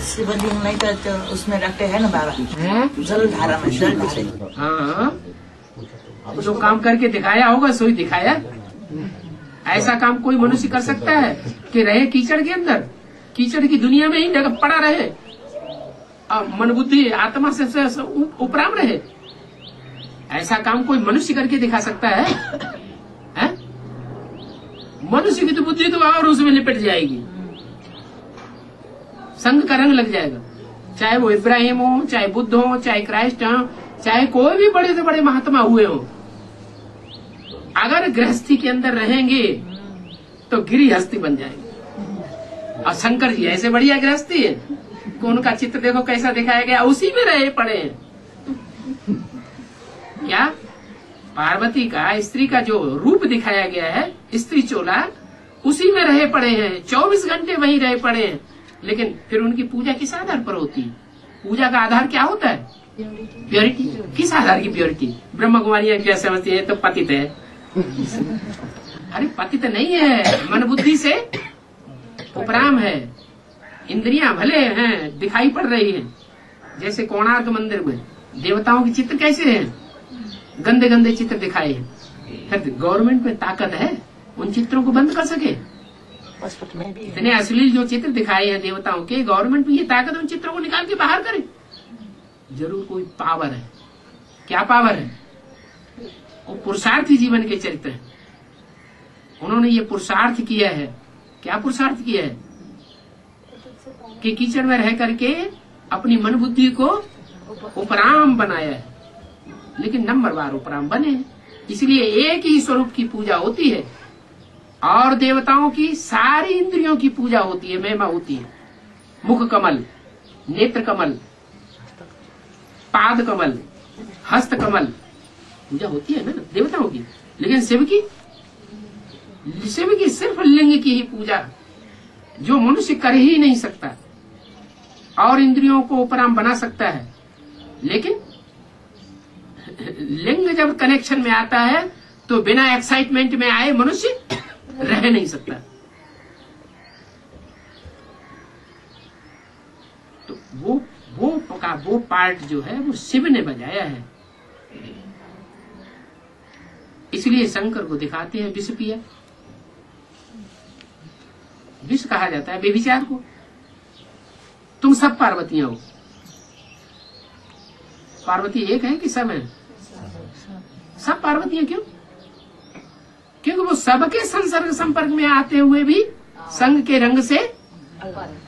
शिवलिंग नहीं तो उसमें रखते हैं ना बाबा, जल धारा में, जल धारे। हाँ, जो काम करके दिखाया होगा सोई दिखाया। ऐसा काम कोई मनुष्य कर सकता है कि रहे कीचड़ के अंदर, कीचड़ की दुनिया में ही जगह पड़ा रहे और मन बुद्धि आत्मा से उपराम रहे? ऐसा काम कोई मनुष्य करके दिखा सकता है? मनुष्य की तो बुद्धि तो और उसमें लिपट जाएगी, संग का रंग लग जाएगा। चाहे वो इब्राहिम हो, चाहे बुद्ध हो, चाहे क्राइस्ट हो, चाहे कोई भी बड़े से बड़े महात्मा हुए हो, अगर गृहस्थी के अंदर रहेंगे तो गिरी हस्ती बन जाएंगे। और शंकर जी ऐसे बढ़िया गृहस्थी है कि उनका चित्र देखो कैसा दिखाया गया, उसी में रहे पड़े हैं। क्या पार्वती का, स्त्री का जो रूप दिखाया गया है, स्त्री चोला, उसी में रहे पड़े हैं, 24 घंटे वहीं रहे पड़े हैं। लेकिन फिर उनकी पूजा किस आधार पर होती है? पूजा का आधार क्या होता है? प्योरिटी। किस आधार की प्योरिटी? ब्रह्म कुमारियां क्या समझती है? तो पतित है। अरे पतित नहीं है, मन बुद्धि से उपराम है। इंद्रियां भले हैं, दिखाई पड़ रही हैं। जैसे कोणार्क मंदिर में देवताओं के चित्र कैसे हैं? गंदे गंदे चित्र दिखाए हैं। फिर गवर्नमेंट में ताकत है उन चित्रों को बंद कर सके? इतने अश्लील जो चित्र दिखाए हैं देवताओं के, गवर्नमेंट में ये ताकत उन चित्रों को निकाल के बाहर करे? जरूर कोई पावर है। क्या पावर है? वो पुरुषार्थी जीवन के चरित्र है। उन्होंने ये पुरुषार्थ किया है। क्या पुरुषार्थ किया है? कि कीचड़ में रह करके अपनी मन बुद्धि को उपराम बनाया है। लेकिन नंबर बार उपराम बने, इसलिए एक ही स्वरूप की पूजा होती है और देवताओं की सारी इंद्रियों की पूजा होती है, महिमा होती है। मुख कमल, नेत्र कमल, पाद कमल, हस्त कमल, पूजा होती है ना देवताओं की। लेकिन शिव की सिर्फ लिंग की ही पूजा, जो मनुष्य कर ही नहीं सकता और इंद्रियों को उपराम बना सकता है। लेकिन लिंग जब कनेक्शन में आता है तो बिना एक्साइटमेंट में आए मनुष्य रह नहीं सकता। तो वो पार्ट जो है वो शिव ने बजाया है। इसलिए शंकर को दिखाते हैं विष पिया। विष कहा जाता है बेविचार को। तुम सब पार्वतियां हो। पार्वती एक है कि सब है? सब पार्वतियां। क्यों? क्योंकि वो सबके संसर्ग संपर्क में आते हुए भी संग के रंग से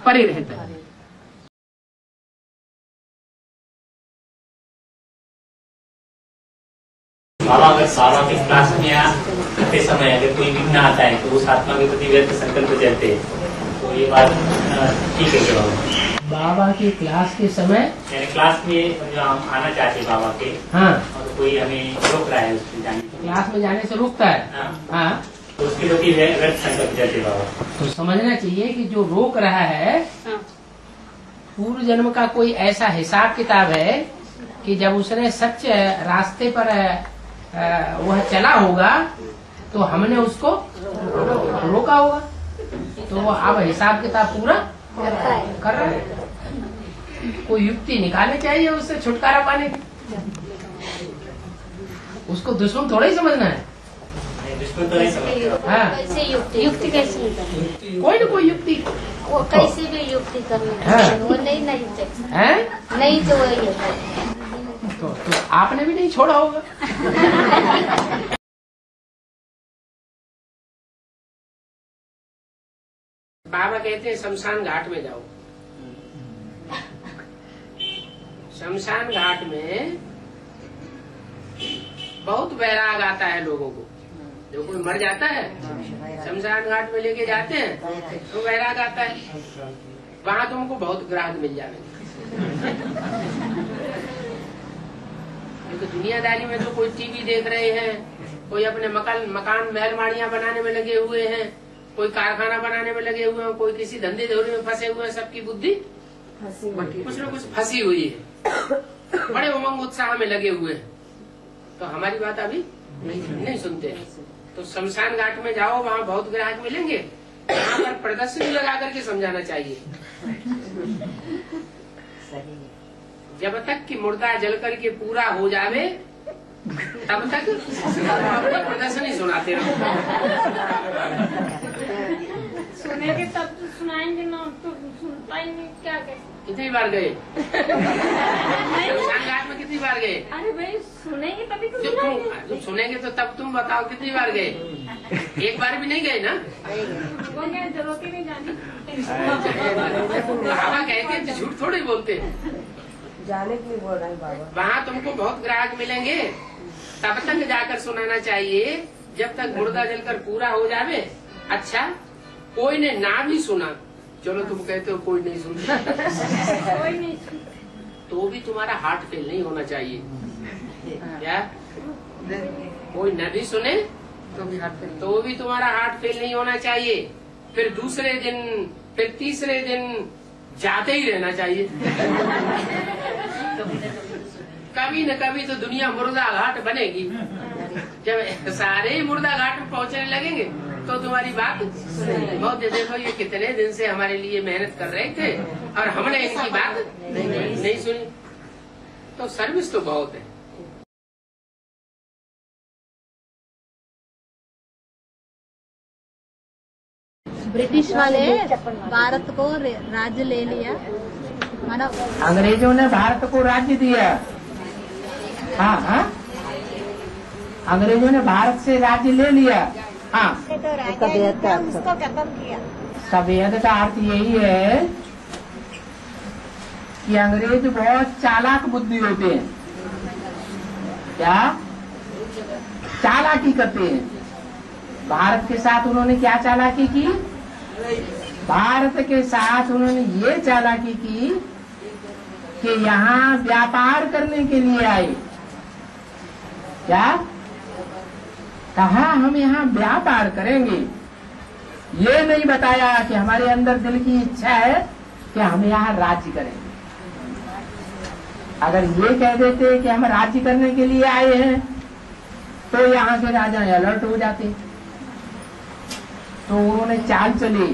परे रहता है। बाबा अगर बाबा के क्लास में आते समय अगर कोई विघ्न आता है तो उस आत्मा के प्रति व्यर्थ संकल्प चलते हैं, तो ये बात ठीक है क्या? बाबा की क्लास के समय यानी क्लास में जो हम आना चाहते हैं बाबा के, हाँ, और कोई हमें रोक रहा है उसके जाने, क्लास में जाने से रोकता है, हाँ, तो उसके प्रति व्यर्थ संकल्प चलते बाबा। तो समझना चाहिए कि जो रोक रहा है पूर्व जन्म का कोई ऐसा हिसाब किताब है कि जब उसने सच्चे रास्ते पर वह चला होगा तो हमने उसको रोका होगा, तो वो अब हिसाब किताब पूरा कर रहा है। कोई युक्ति निकालनी चाहिए उससे छुटकारा पाने की। उसको दुश्मन थोड़ा ही समझना है। दुश्मन तो नहीं समझता। हाँ, कैसे युक्ति कैसे निकालनी? कोई न कोई युक्ति, वो कैसे भी युक्ति करनी, वो नहीं नहीं तो वही है। तो आपने भी नहीं छोड़ा होगा। बाबा कहते हैं शमशान घाट में जाओ। शमशान घाट में बहुत वैराग आता है लोगों को। जो कोई मर जाता है शमशान घाट में लेके जाते हैं तो वैराग आता है। वहां तुमको बहुत ग्राहक मिल जाएंगे। क्योंकि दुनियादारी में तो कोई टीवी देख रहे हैं, कोई अपने मकान महलमाड़ियां बनाने में लगे हुए हैं, कोई कारखाना बनाने में लगे हुए हैं, कोई किसी धंधे धोरी में फंसे हुए हैं। सबकी बुद्धि कुछ न कुछ फंसी हुई है, बड़े उमंग उत्साह में लगे हुए हैं। तो हमारी बात अभी नहीं सुनते। तो शमशान घाट में जाओ, वहाँ बहुत ग्राहक मिलेंगे, यहाँ पर प्रदर्शनी लगा करके समझाना चाहिए। जब तक कि मुर्दा जल करके पूरा हो जावे तब तक प्रदर्शनी सुनाते रहो। सुनेंगे तब तो सुनाएंगे ना, तो सुनता ही नहीं, क्या करें। कितनी बार गए शमशान घाट में, कितनी बार गए? अरे भाई सुनेंगे तभी तो तुम सुनेंगे तो तब तुम बताओ कितनी बार गए? एक बार भी नहीं गए ना? जरूरत ही नहीं जानी। बाबा कहते तो झूठ थोड़ी बोलते, जाने के लिए बोल रहे हैं बाबा। वहाँ तुमको बहुत ग्राहक मिलेंगे, तब तक जाकर सुनाना चाहिए जब तक मुर्दा जलकर पूरा हो जावे। अच्छा, कोई ने ना भी सुना, चलो तुम कहते हो कोई नहीं सुनता, कोई नहीं सुनता, तो भी तुम्हारा हार्ट फेल नहीं होना चाहिए। क्या कोई न भी सुने तो भी तुम्हारा हार्ट फेल नहीं होना चाहिए। फिर दूसरे दिन, फिर तीसरे दिन जाते ही रहना चाहिए। कभी न कभी तो दुनिया मुर्दा घाट बनेगी। जब सारे मुर्दा घाट में पहुंचने लगेंगे तो तुम्हारी बात बहुत, देखो ये कितने दिन से हमारे लिए मेहनत कर रहे थे और हमने इनकी बात नहीं सुनी, तो सर्विस तो बहुत है। ब्रिटिश वाले भारत को राज्य ले लिया, मानो अंग्रेजों ने भारत को राज्य दिया। हाँ हाँ, अंग्रेजों ने भारत से राज्य ले लिया। हाँ, उसको खत्म किया। सभ्यता का अर्थ यही है कि अंग्रेज बहुत चालाक बुद्धि होते हैं। क्या चालाकी करते हैं? भारत के साथ उन्होंने क्या चालाकी की? भारत के साथ उन्होंने ये चालाकी की कि यहाँ व्यापार करने के लिए आए। क्या कहा? हम यहाँ व्यापार करेंगे। ये नहीं बताया कि हमारे अंदर दिल की इच्छा है कि हम यहाँ राज्य करेंगे। अगर ये कह देते कि हम राज्य करने के लिए आए हैं तो यहाँ के राजा अलर्ट हो जाते। तो उन्होंने चाल चली,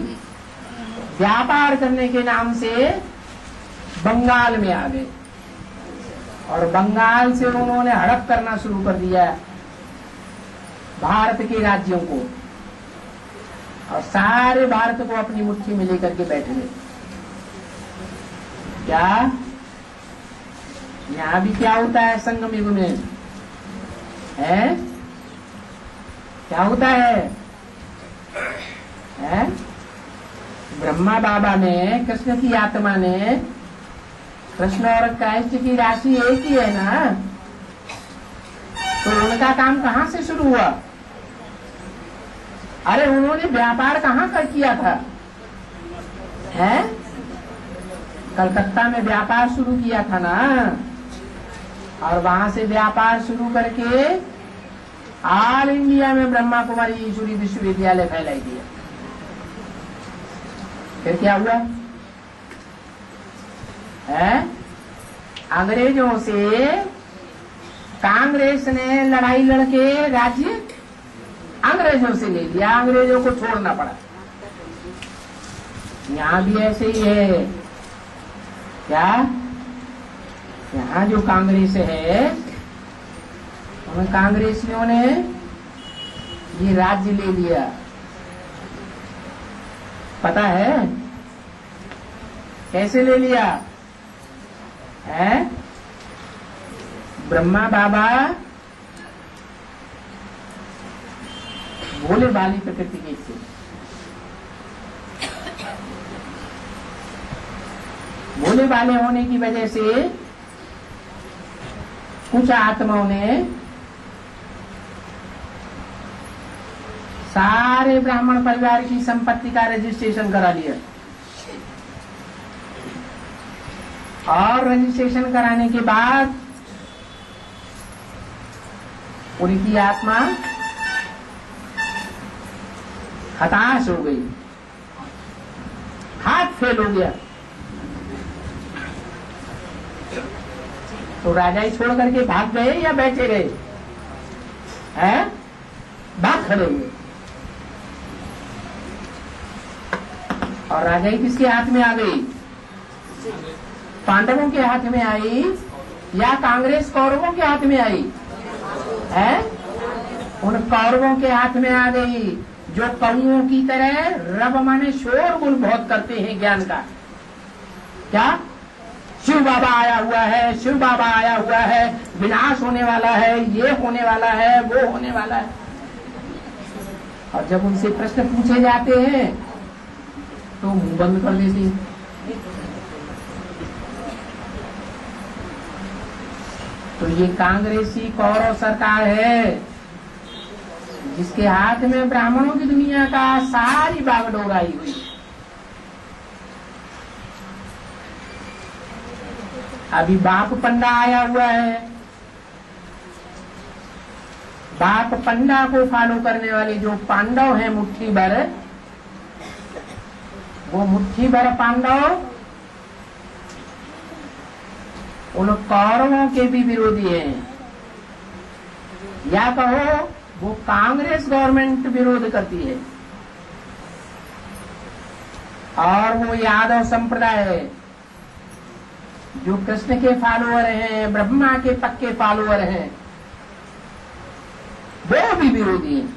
व्यापार करने के नाम से बंगाल में आ गए और बंगाल से उन्होंने हड़प करना शुरू कर दिया भारत के राज्यों को, और सारे भारत को अपनी मुट्ठी में लेकर के बैठ गए। क्या यहाँ भी क्या होता है संगम युग में? है क्या होता है? ब्रह्मा बाबा ने, कृष्ण की आत्मा ने, कृष्ण और कृष्ण की राशि एक ही है ना, तो उनका काम कहाँ से शुरू हुआ? अरे उन्होंने व्यापार कहाँ कर किया था? है कलकत्ता में व्यापार शुरू किया था ना, और वहां से व्यापार शुरू करके ऑल इंडिया में ब्रह्मा कुमारी ईश्वरी विश्वविद्यालय फैलाई दिया। फिर क्या हुआ? है अंग्रेजों से कांग्रेस ने लड़ाई लड़के राज्य अंग्रेजों से ले लिया, अंग्रेजों को छोड़ना पड़ा। यहाँ भी ऐसे ही है। क्या यहाँ जो कांग्रेस है, उन कांग्रेसियों ने ये राज्य ले लिया। पता है कैसे ले लिया? है ब्रह्मा बाबा भोले वाली प्रकृति के थे। भोले वाले होने की वजह से कुछ आत्माओं ने सारे ब्राह्मण परिवार की संपत्ति का रजिस्ट्रेशन करा लिया, और रजिस्ट्रेशन कराने के बाद उनकी आत्मा हताश हो गई, हाथ फेल हो गया। तो राजा ही छोड़ करके भाग गए या बैठे रहे? हैं? भाग खड़े हुए। और राजाई किसके हाथ में आ गई? पांडवों के हाथ में आई या कांग्रेस कौरवों के हाथ में आई है? उन कौरवों के हाथ में आ गई जो कौओं की तरह रब माने शोरगुल बहुत करते हैं ज्ञान का। क्या? शिव बाबा आया हुआ है, शिव बाबा आया हुआ है, विनाश होने वाला है, ये होने वाला है, वो होने वाला है। और जब उनसे प्रश्न पूछे जाते हैं तो मुंह बंद कर देते हैं। तो ये कांग्रेसी कौरव सरकार है जिसके हाथ में ब्राह्मणों की दुनिया का सारी बागडोर आई हुई। अभी बाप पंडा आया हुआ है। बाप पंडा को फॉलो करने वाले जो पांडव हैं मुट्ठी भर, वो मुट्ठी भर पांडव उन कौरवों के भी विरोधी हैं, या कहो वो कांग्रेस गवर्नमेंट विरोध करती है। और वो यादव संप्रदाय है जो कृष्ण के फॉलोअर हैं, ब्रह्मा के पक्के फॉलोअर हैं, वो भी विरोधी हैं।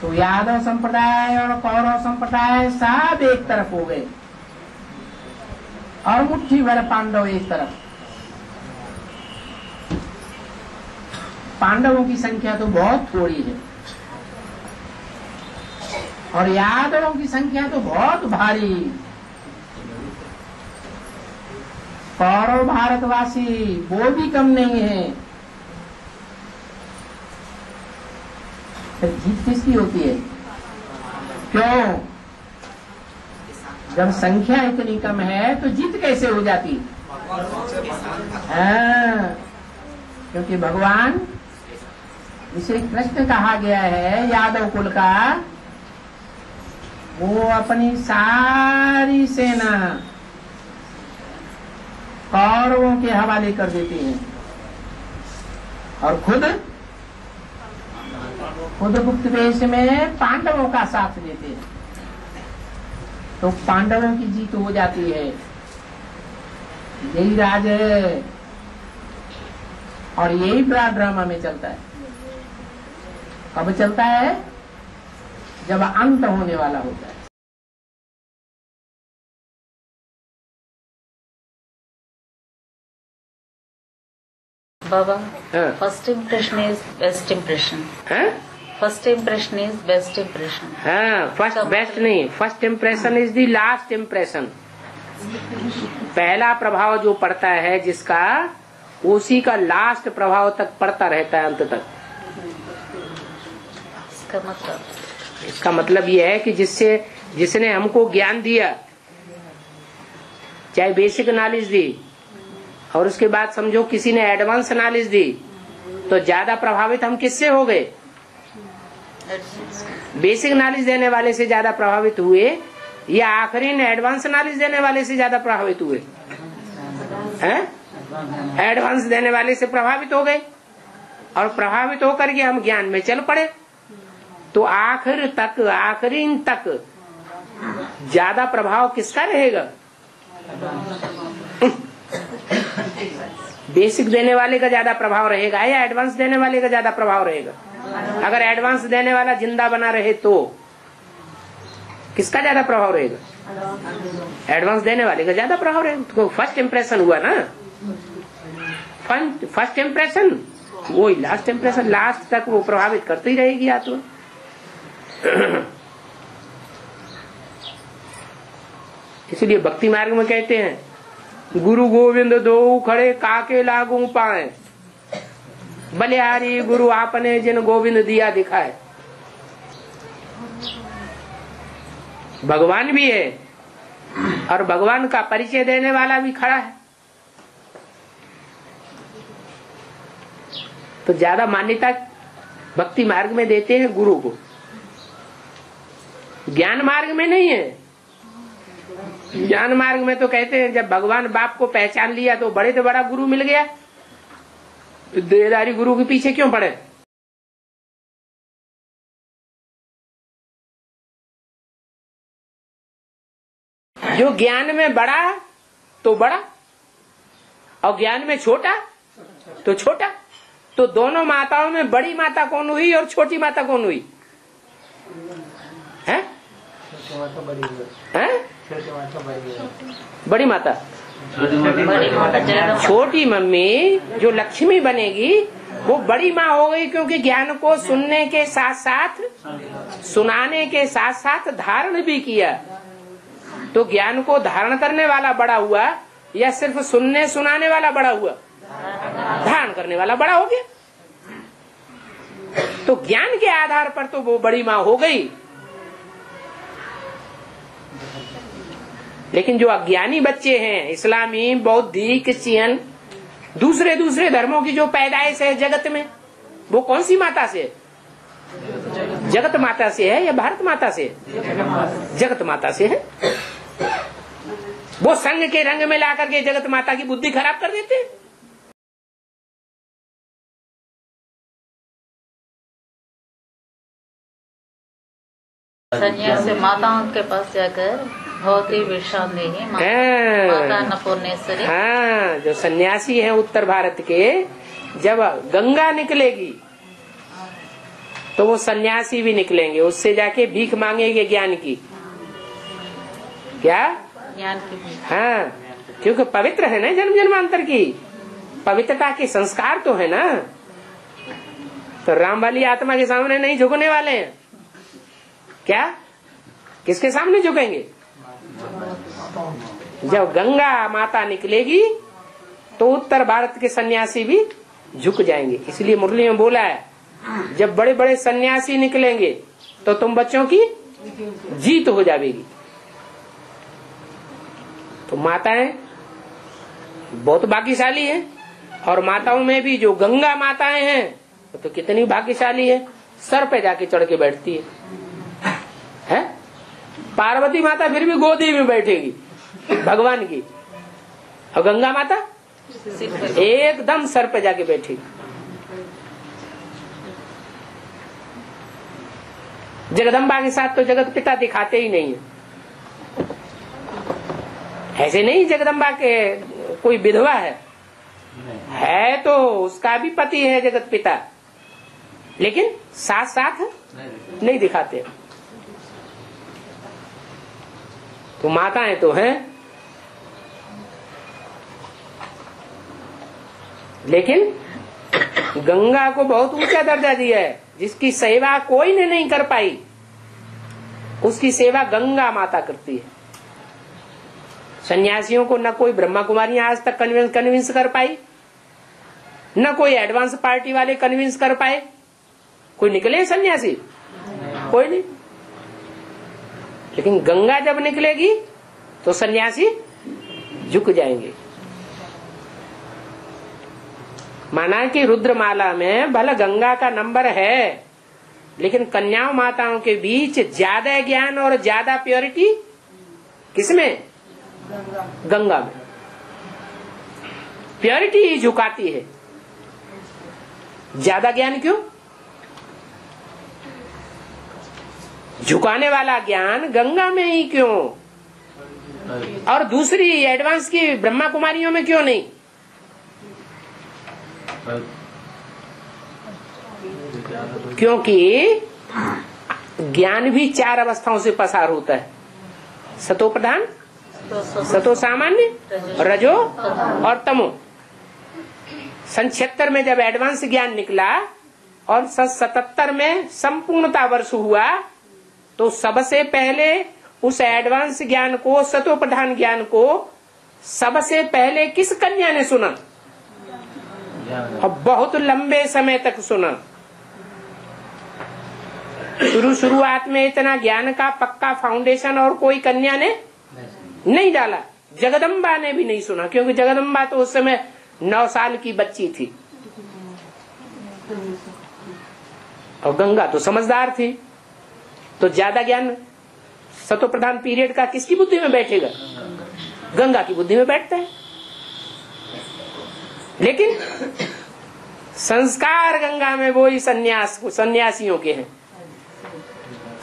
तो यादव संप्रदाय और कौरव संप्रदाय सब एक तरफ हो गए और मुट्ठी भर पांडव एक तरफ। पांडवों की संख्या तो बहुत थोड़ी है और यादवों की संख्या तो बहुत भारी। कौरव भारतवासी वो भी कम नहीं है। तो जीत किसकी होती है? क्यों? जब संख्या इतनी कम है तो जीत कैसे हो जाती? हाँ, क्योंकि भगवान जिसे कृष्ण कहा गया है यादव कुल का, वो अपनी सारी सेना कौरवों के हवाले कर देते हैं और खुद गुप्त वेश में पांडवों का साथ देते हैं। तो पांडवों की जीत हो जाती है। यही राज है और यही बड़ा ड्रामा में चलता है। कब चलता है? जब अंत होने वाला होता है। Baba, हाँ। first impression is best impression. हैं? First impression is best impression. हाँ, फर्स्ट बेस्ट नहीं, first impression is the last impression. पहला प्रभाव जो पड़ता है जिसका, उसी का लास्ट प्रभाव तक पड़ता रहता है अंत तक। इसका मतलब ये है कि जिसने हमको ज्ञान दिया, चाहे बेसिक नॉलेज दी और उसके बाद समझो किसी ने एडवांस नॉलेज दी, तो ज्यादा प्रभावित हम किससे हो गए? बेसिक नॉलेज देने वाले से ज्यादा प्रभावित हुए या आखिरी ने एडवांस नॉलेज देने वाले से ज्यादा प्रभावित हुए? हैं? एडवांस देने वाले से प्रभावित हो गए और प्रभावित होकर के हम ज्ञान में चल पड़े। तो आखिरी तक ज्यादा प्रभाव किसका रहेगा? बेसिक देने वाले का ज्यादा प्रभाव रहेगा या एडवांस देने वाले का ज्यादा प्रभाव रहेगा? अगर एडवांस देने वाला जिंदा बना रहे तो किसका ज्यादा प्रभाव रहेगा? एडवांस देने वाले का ज्यादा प्रभाव रहेगा। तो फर्स्ट इम्प्रेशन हुआ ना, फर्स्ट इम्प्रेशन वही लास्ट इम्प्रेशन, लास्ट तक वो प्रभावित करती रहेगी आत्मा। इसलिए भक्ति मार्ग में कहते हैं गुरु गोविंद दो खड़े काके लागू पाए, बलिहारी गुरु आपने जिन गोविंद दिया दिखाए। भगवान भी है और भगवान का परिचय देने वाला भी खड़ा है। तो ज्यादा मान्यता भक्ति मार्ग में देते हैं गुरु को, ज्ञान मार्ग में नहीं है। ज्ञान मार्ग में तो कहते हैं जब भगवान बाप को पहचान लिया तो बड़े से बड़ा गुरु मिल गया, तो देहधारी गुरु के पीछे क्यों पड़े? जो ज्ञान में बड़ा तो बड़ा और ज्ञान में छोटा तो छोटा। तो दोनों माताओं में बड़ी माता कौन हुई और छोटी माता कौन हुई? है? बड़ी माता। छोटी मम्मी जो लक्ष्मी बनेगी वो बड़ी माँ हो गई, क्योंकि ज्ञान को सुनने के साथ साथ, सुनाने के साथ साथ धारण भी किया। तो ज्ञान को धारण करने वाला बड़ा हुआ या सिर्फ सुनने सुनाने वाला बड़ा हुआ? धारण करने वाला बड़ा हो गया। तो ज्ञान के आधार पर तो वो बड़ी माँ हो गई। लेकिन जो अज्ञानी बच्चे हैं, इस्लामी, बौद्धिक, क्रिश्चियन, दूसरे दूसरे धर्मों की जो पैदाइश है जगत में, वो कौन सी माता से? जगत माता से है या भारत माता से? जगत माता से है। वो संग के रंग में ला करके जगत माता की बुद्धि खराब कर देते हैं। सन्यासी माताओं के पास जाकर बहुत ही विश्राम लेंगे माता अन्नपूर्णेश्वरी। हाँ, जो सन्यासी हैं उत्तर भारत के, जब गंगा निकलेगी तो वो सन्यासी भी निकलेंगे, उससे जाके भीख मांगेंगे ज्ञान की। क्या? ज्ञान की। हाँ, क्योंकि पवित्र है ना, जन्म जन्मांतर की पवित्रता के संस्कार तो है ना। तो राम वाली आत्मा के सामने नहीं झुकने वाले हैं। क्या? किसके सामने झुकेंगे? जब गंगा माता निकलेगी तो उत्तर भारत के सन्यासी भी झुक जाएंगे। इसलिए मुरली में बोला है, जब बड़े बड़े सन्यासी निकलेंगे तो तुम बच्चों की जीत हो जाएगी। तो माताएं बहुत भाग्यशाली हैं, और माताओं में भी जो गंगा माताएं हैं तो कितनी भाग्यशाली है, सर पे जाके चढ़ के बैठती है? पार्वती माता फिर भी गोदी में बैठेगी भगवान की, और गंगा माता एकदम सर पे जाके बैठेगी। जगदम्बा के साथ तो जगत पिता दिखाते ही नहीं है। ऐसे नहीं जगदम्बा के कोई विधवा है तो उसका भी पति है जगत पिता, लेकिन साथ साथ नहीं दिखाते। तो माताएं तो हैं, लेकिन गंगा को बहुत ऊंचा दर्जा दिया है। जिसकी सेवा कोई ने नहीं कर पाई, उसकी सेवा गंगा माता करती है। सन्यासियों को न कोई ब्रह्मा कुमारियां आज तक कन्विंस कर पाई, न कोई एडवांस पार्टी वाले कन्विंस कर पाए। कोई निकले सन्यासी? कोई नहीं। लेकिन गंगा जब निकलेगी तो सन्यासी झुक जाएंगे। माना कि रुद्रमाला में भला गंगा का नंबर है, लेकिन कन्याओं माताओं के बीच ज्यादा ज्ञान और ज्यादा प्योरिटी किसमें? गंगा में। प्योरिटी ही झुकाती है। ज्यादा ज्ञान क्यों? झुकाने वाला ज्ञान गंगा में ही क्यों, और दूसरी एडवांस की ब्रह्मा कुमारियों में क्यों नहीं? क्योंकि ज्ञान भी 4 अवस्थाओं से पसार होता है। सतो प्रधान, सतो सामान्य, रजो और तमो। सन 76 में जब एडवांस ज्ञान निकला और सन 77 में संपूर्णता वर्ष हुआ, तो सबसे पहले उस एडवांस ज्ञान को, सतो प्रधान ज्ञान को सबसे पहले किस कन्या ने सुना? और बहुत लंबे समय तक सुना। शुरुआत में इतना ज्ञान का पक्का फाउंडेशन और कोई कन्या ने नहीं डाला। जगदम्बा ने भी नहीं सुना, क्योंकि जगदम्बा तो उस समय 9 साल की बच्ची थी, और गंगा तो समझदार थी। तो ज्यादा ज्ञान सतो प्रधान पीरियड का किसकी बुद्धि में बैठेगा? गंगा की बुद्धि में बैठता है। लेकिन संस्कार गंगा में वही सन्यासियों के हैं।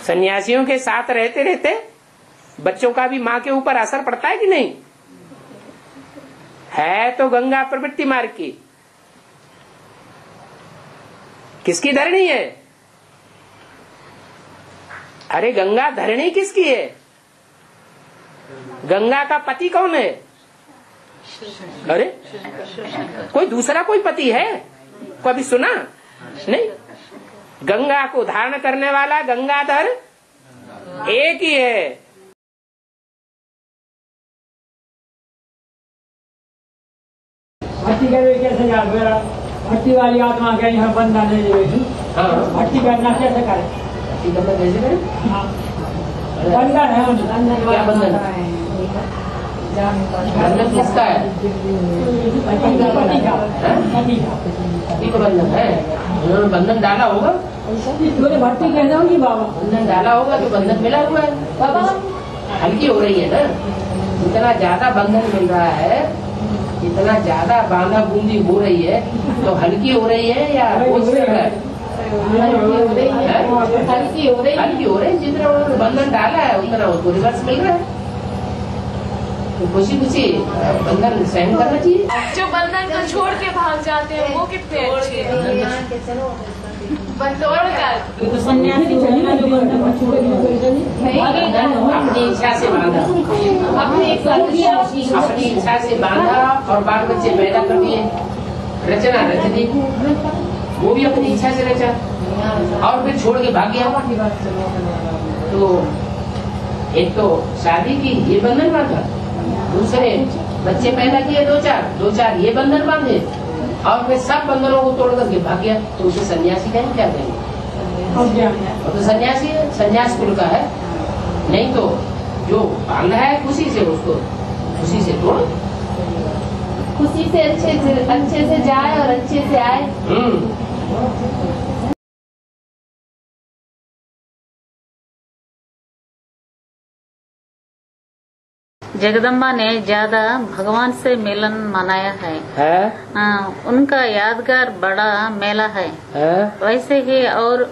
सन्यासियों के साथ रहते रहते बच्चों का भी माँ के ऊपर असर पड़ता है कि नहीं? है तो गंगा प्रवृत्ति मार्ग की। किसकी धरणी है? अरे गंगा धरणी किसकी है? गंगा का पति कौन है? अरे कोई दूसरा कोई पति है? कभी सुना नहीं। गंगा को धारण करने वाला गंगाधर एक ही है। भक्ति वाली आत्मा के यहाँ बंधन नहीं लेगी। भक्ति करना कैसे करे? भक्ति करना कैसे करे? बंधन है। क्या बंधन? बंधन किसका है? पति का बंधन है। उन्होंने बंधन डाला होगा। भक्ति कहना होगी बाबा। बंधन डाला होगा तो बंधन मिला हुआ है। बाबा हल्की हो रही है ना। जितना ज्यादा बंधन मिल रहा है, जितना ज्यादा बांधा बूंदी हो रही है, तो हल्की हो रही है या बोझ चढ़ रहा है? हल्की हो रही है। जितना उन्होंने बंधन डाला है उतना उसको रिवर्स मिल रहा है। तो खुशी खुशी बंधन सहन करना चाहिए। जो बंधन को छोड़ के भाग जाते हैं वो कितने अच्छे हैं। अपनी इच्छा से बांधा, अपनी इच्छा से बांधा और बाल बच्चे पैदा कर दिए, रचना रच दी, वो भी अपनी इच्छा से रचा और फिर छोड़ के भाग गया। तो एक तो शादी की ये बंधन बांधा, दूसरे बच्चे पैदा किए दो चार ये बंधन बांधे और फिर सब बंधनों को तोड़ करके भाग गया। तो उसे सन्यासी कहेंगे? क्या कहेंगे? और तो सन्यासी है, सन्यास कुल का है। नहीं तो जो बांधा है खुशी से, उसको खुशी से तोड़, खुशी से अच्छे से जाए और अच्छे से आए। जगदम्बा ने ज्यादा भगवान से मिलन मनाया है? उनका यादगार बड़ा मेला है। वैसे ही और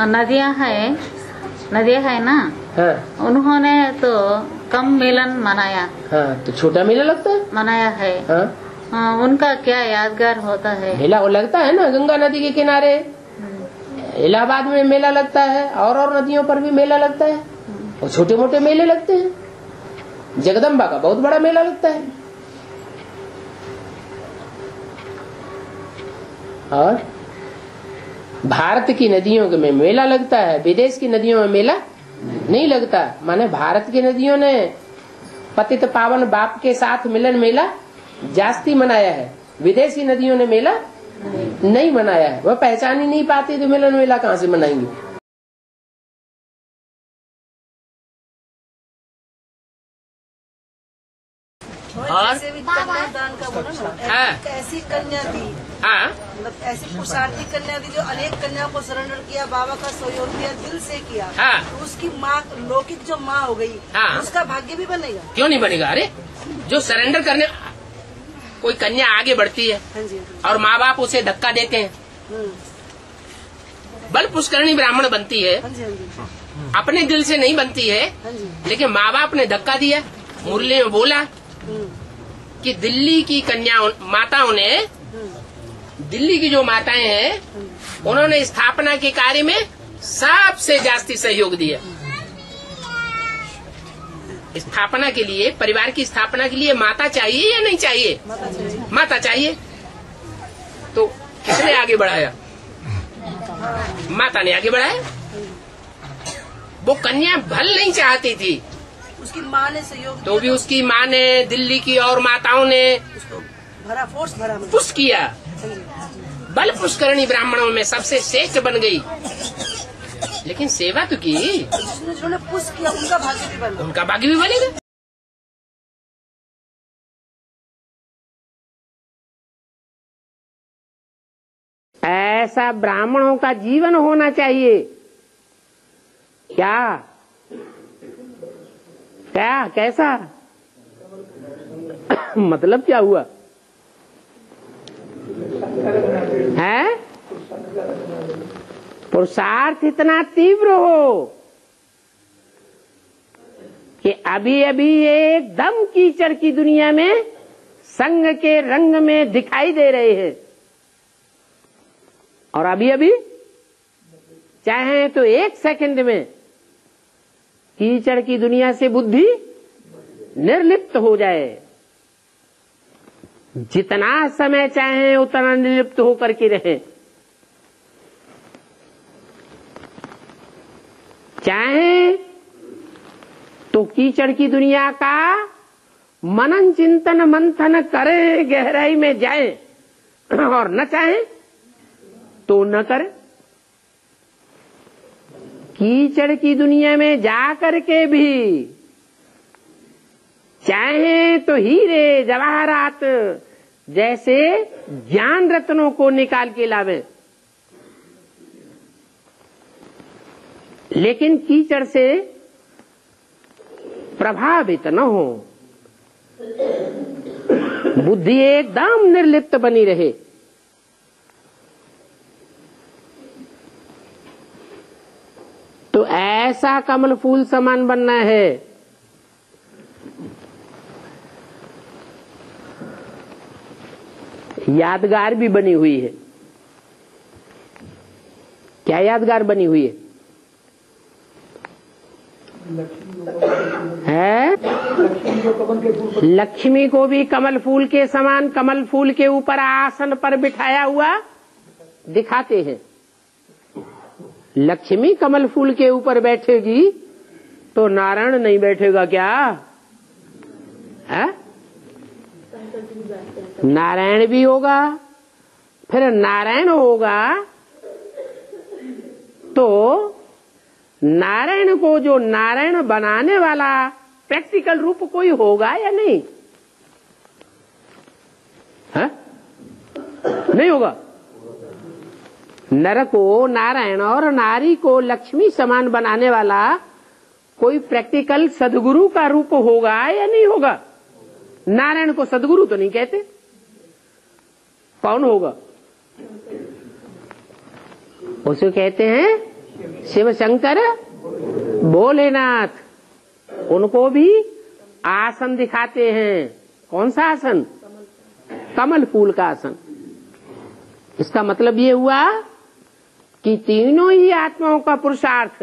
नदियां है ना। उन्होंने तो कम मिलन मनाया। तो छोटा मेला लगता है, मनाया है। उनका क्या यादगार होता है? मेला वो लगता है ना गंगा नदी के किनारे। इलाहाबाद में मेला लगता है और नदियों पर भी मेला लगता है और छोटे मोटे मेले लगते हैं। जगदम्बा का बहुत बड़ा मेला लगता है। और भारत की नदियों में मेला लगता है, विदेश की नदियों में मेला नहीं लगता। माने भारत की नदियों ने पतित पावन बाप के साथ मिलन मेला जास्ती मनाया है, विदेश की नदियों ने मेला नहीं मनाया है। वह पहचान ही नहीं पाती तो मिलन मेला कहाँ से मनाएंगे। और कन्यादान का बोला ना, ऐसी कन्या दी, मतलब ऐसी पुरुषार्थी कन्या दी जो अनेक कन्याओं को सरेंडर किया, बाबा का सहयोग दिया, दिल से किया। तो उसकी माँ लौकिक जो माँ हो गई, उसका भाग्य भी बनेगा। क्यों नहीं बनेगा? अरे जो सरेंडर करने कोई कन्या आगे बढ़ती है और माँ बाप उसे धक्का देते हैं, बल पुष्करणी ब्राह्मण बनती है, अपने दिल से नहीं बनती है, लेकिन माँ बाप ने धक्का दिया, मुरली में बोला कि दिल्ली की माताओं ने, दिल्ली की जो माताएं हैं, उन्होंने स्थापना के कार्य में सबसे जास्ती सहयोग दिया। स्थापना के लिए, परिवार की स्थापना के लिए माता चाहिए या नहीं चाहिए? माता चाहिए। तो किसने आगे बढ़ाया? माता ने आगे बढ़ाया। वो कन्या भल नहीं चाहती थी, उसकी माँ ने सहयोग, तो भी उसकी माँ ने, दिल्ली की और माताओं ने उसको भरा, फोर्स भरा, पुश किया। बल पुष्करणी ब्राह्मणों में सबसे श्रेष्ठ बन गई। लेकिन सेवा तो की, जिन्होंने पुश किया उनका भाग्य भी बनेगा, उनका भाग्य भी बनेगा। ऐसा ब्राह्मणों का जीवन होना चाहिए। क्या क्या कैसा मतलब क्या हुआ है? पुरुषार्थ इतना तीव्र हो कि अभी अभी एकदम कीचड़ की दुनिया में संग के रंग में दिखाई दे रहे हैं, और अभी अभी चाहे तो 1 सेकंड में कीचड़ की दुनिया से बुद्धि निर्लिप्त हो जाए। जितना समय चाहे उतना निर्लिप्त होकर के रहे। चाहे तो कीचड़ की दुनिया का मनन चिंतन मंथन करे, गहराई में जाए, और न चाहे तो न करे। कीचड़ की दुनिया में जाकर के भी चाहे तो हीरे जवाहरात जैसे ज्ञान रत्नों को निकाल के लावे, लेकिन कीचड़ से प्रभावित न हो, बुद्धि एकदम निर्लिप्त बनी रहे। तो ऐसा कमल फूल समान बनना है। यादगार भी बनी हुई है। क्या यादगार बनी हुई है? लक्ष्मी को भी कमल फूल के समान कमल फूल के ऊपर आसन पर बिठाया हुआ दिखाते हैं। लक्ष्मी कमल फूल के ऊपर बैठेगी तो नारायण नहीं बैठेगा क्या? है? नारायण भी होगा। फिर नारायण होगा तो नारायण को जो नारायण बनाने वाला प्रैक्टिकल रूप कोई होगा या नहीं? है? नहीं होगा। नर को नारायण और नारी को लक्ष्मी समान बनाने वाला कोई प्रैक्टिकल सदगुरु का रूप होगा या नहीं होगा? नारायण को सदगुरु तो नहीं कहते। कौन होगा? उसे कहते हैं शिव शंकर भोलेनाथ। उनको भी आसन दिखाते हैं। कौन सा आसन? कमल फूल का आसन। इसका मतलब ये हुआ कि तीनों ही आत्माओं का पुरुषार्थ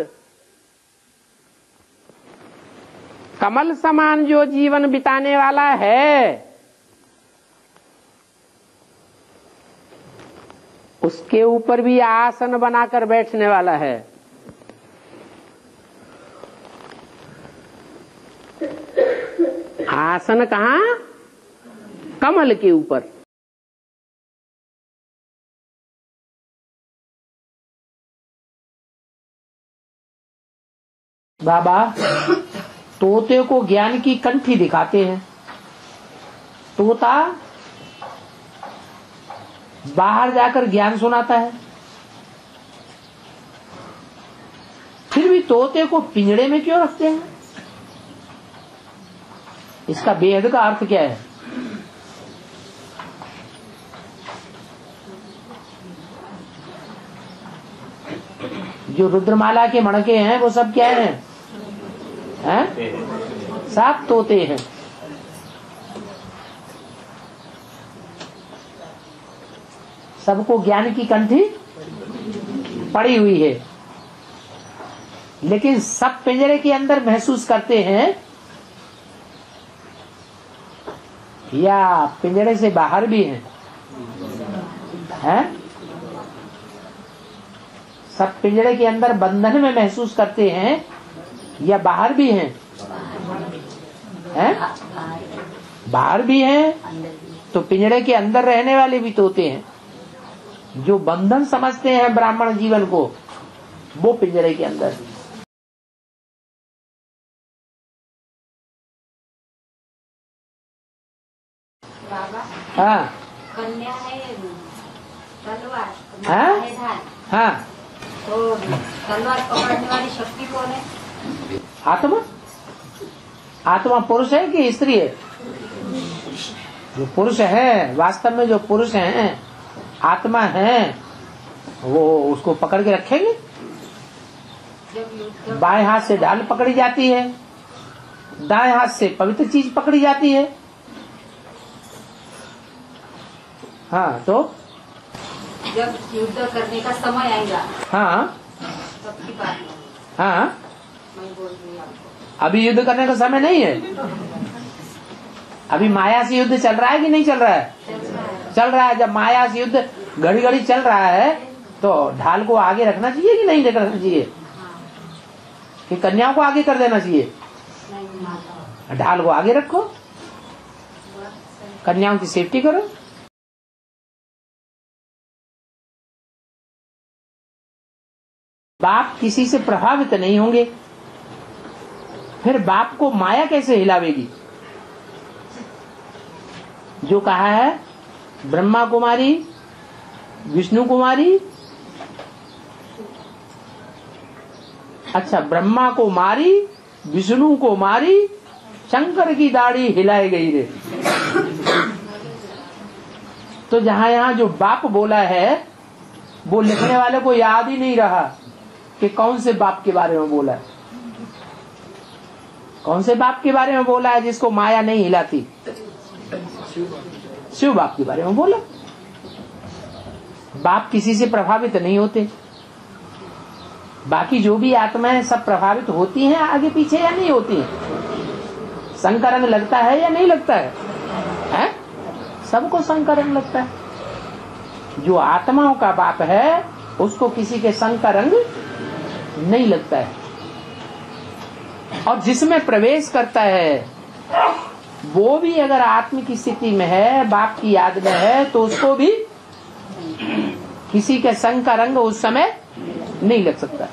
कमल समान जो जीवन बिताने वाला है उसके ऊपर भी आसन बनाकर बैठने वाला है। आसन कहाँ? कमल के ऊपर। बाबा तोते को ज्ञान की कंठी दिखाते हैं। तोता बाहर जाकर ज्ञान सुनाता है, फिर भी तोते को पिंजड़े में क्यों रखते हैं? इसका बेहद का अर्थ क्या है? जो रुद्रमाला के मणके हैं वो सब क्या हैं? सब तोते हैं। सबको ज्ञान की कंठी पड़ी हुई है, लेकिन सब पिंजरे के अंदर महसूस करते हैं या पिंजरे से बाहर भी हैं? सब पिंजरे के अंदर बंधन में महसूस करते हैं या बाहर भी हैं? बाहर भी हैं। तो पिंजरे के अंदर रहने वाले भी तोते हैं। जो बंधन समझते हैं ब्राह्मण जीवन को, वो पिंजरे के अंदर। हाँ कन्या है तलवार, हाँ तो तलवार पकड़ने वाली शक्ति कौन है? आत्मा। आत्मा पुरुष है कि स्त्री है? जो पुरुष है, वास्तव में जो पुरुष हैं, आत्मा है, वो उसको पकड़ के रखेंगे। बाएं हाथ से ढाल पकड़ी जाती है, दाएं हाथ से पवित्र चीज पकड़ी जाती है। हाँ, तो जब युद्ध करने का समय आएगा हाँ तब की बात है। हाँ, मैं बोल रही हूँ आपको। अभी युद्ध करने का समय नहीं है। अभी माया से युद्ध चल रहा है कि नहीं चल रहा है? चल रहा है। जब माया से युद्ध घड़ी घड़ी चल रहा है तो ढाल को आगे रखना चाहिए कि नहीं रखना चाहिए? कि कन्याओं को आगे कर देना चाहिए? ढाल को आगे रखो, कन्याओं की सेफ्टी करो। बाप किसी से प्रभावित नहीं होंगे, फिर बाप को माया कैसे हिलावेगी? जो कहा है ब्रह्मा कुमारी, विष्णु कुमारी, अच्छा ब्रह्मा को मारी, विष्णु को मारी, शंकर की दाढ़ी हिलाई गई रे। तो जहां यहां जो बाप बोला है वो लिखने वाले को याद ही नहीं रहा कि कौन से बाप के बारे में बोला है। कौन से बाप के बारे में बोला है जिसको माया नहीं हिलाती? शिव बाप के बारे में बोला। बाप किसी से प्रभावित नहीं होते। बाकी जो भी आत्माएं सब प्रभावित होती हैं आगे पीछे या नहीं होती हैं? संकरंग लगता है या नहीं लगता है? हैं? सबको संकरंग लगता है। जो आत्माओं का बाप है उसको किसी के संकरंग नहीं लगता है। और जिसमें प्रवेश करता है वो भी अगर आत्म की स्थिति में है, बाप की याद में है, तो उसको भी किसी के संग का रंग उस समय नहीं लग सकता।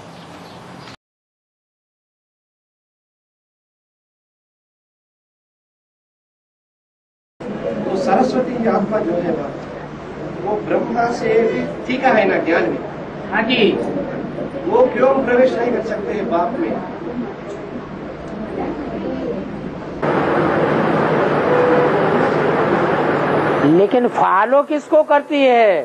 तो सरस्वती की आत्मा जो है वो ब्रह्मा से भी ठीक है ना ज्ञान में? हाँ जी। वो क्यों प्रवेश नहीं कर सकते हैं बाप में? लेकिन फॉलो किसको करती है?